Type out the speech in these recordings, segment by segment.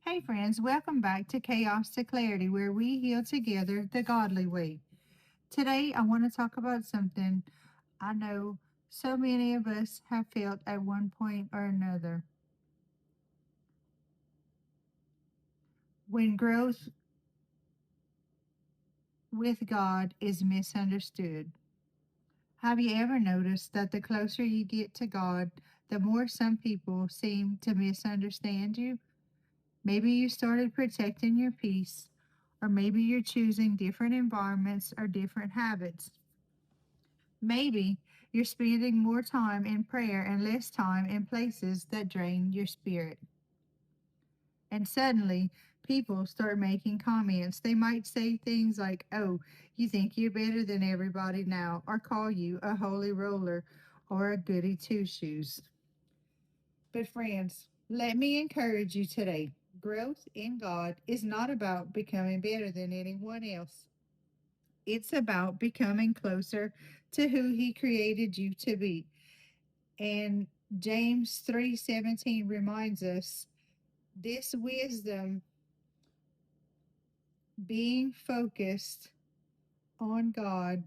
Hey, friends, welcome back to Chaos to Clarity, where we heal together the godly way. Today, I want to talk about something I know so many of us have felt at one point or another. When growth with God is misunderstood. Have you ever noticed that the closer you get to God, the more some people seem to misunderstand you? Maybe you started protecting your peace, or maybe you're choosing different environments or different habits. Maybe you're spending more time in prayer and less time in places that drain your spirit. And suddenly, people start making comments. They might say things like, "Oh, you think you're better than everybody now," or call you a holy roller or a goody two shoes. But, friends, let me encourage you today. Growth in God is not about becoming better than anyone else. It's about becoming closer to who He created you to be. And James 3:17 reminds us this wisdom, being focused on God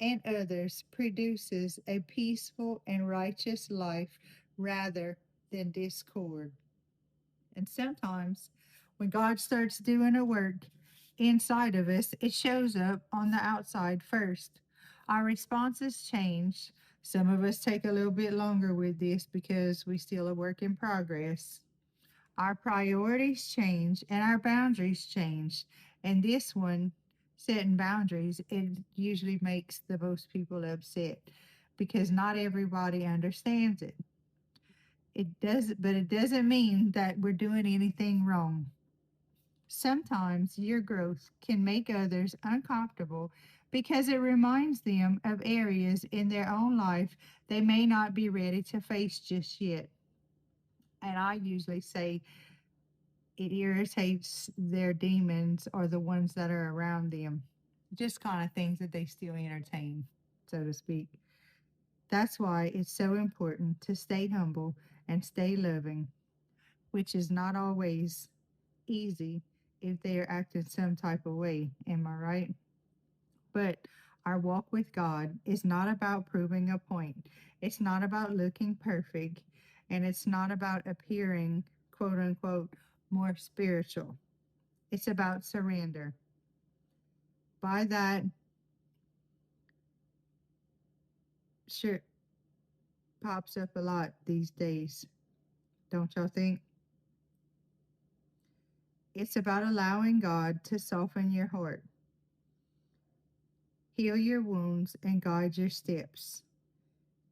and others, produces a peaceful and righteous life rather than discord. And sometimes when God starts doing a work inside of us, it shows up on the outside first. Our responses change. Some of us take a little bit longer with this because we still a work in progress. Our priorities change and our boundaries change. And this one, setting boundaries, it usually makes the most people upset because not everybody understands it. It doesn't mean that we're doing anything wrong. Sometimes your growth can make others uncomfortable because it reminds them of areas in their own life they may not be ready to face just yet. And I usually say it irritates their demons or the ones that are around them. Just kind of things that they still entertain, so to speak. That's why it's so important to stay humble and stay loving, which is not always easy if they are acting some type of way. Am I right? But our walk with God is not about proving a point. It's not about looking perfect. And it's not about appearing, quote unquote, more spiritual. It's about surrender. By that, sure, pops up a lot these days. Don't y'all think? It's about allowing God to soften your heart, heal your wounds, and guide your steps.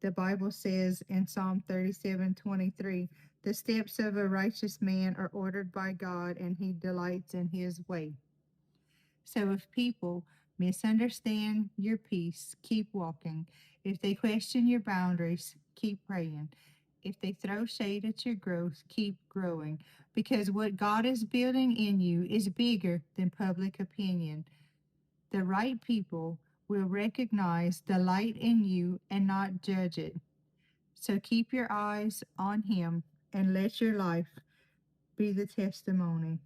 The Bible says in Psalm 37:23, the steps of a righteous man are ordered by God, and he delights in his way. So if people misunderstand your peace, keep walking. If they question your boundaries, keep praying. If they throw shade at your growth, keep growing. Because what God is building in you is bigger than public opinion. The right people will recognize the light in you and not judge it. So keep your eyes on Him and let your life be the testimony.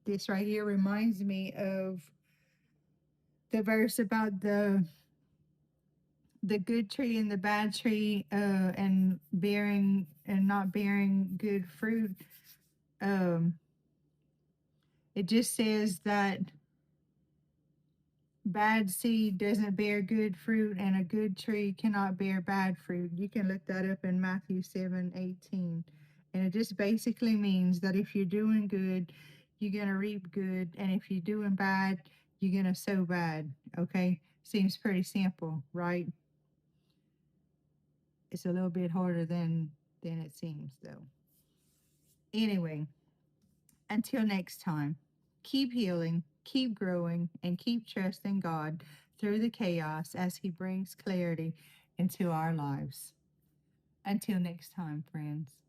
This right here reminds me of the verse about the good tree and the bad tree, and bearing and not bearing good fruit. Um, it just says that bad seed doesn't bear good fruit, and a good tree cannot bear bad fruit. You can look that up in Matthew 7:18. And it just basically means that if you're doing good, you're going to reap good. And if you're doing bad, you're going to sow bad. Okay? Seems pretty simple, right? It's a little bit harder than it seems, though. Anyway, until next time, keep healing, keep growing, and keep trusting God through the chaos as He brings clarity into our lives. Until next time, friends.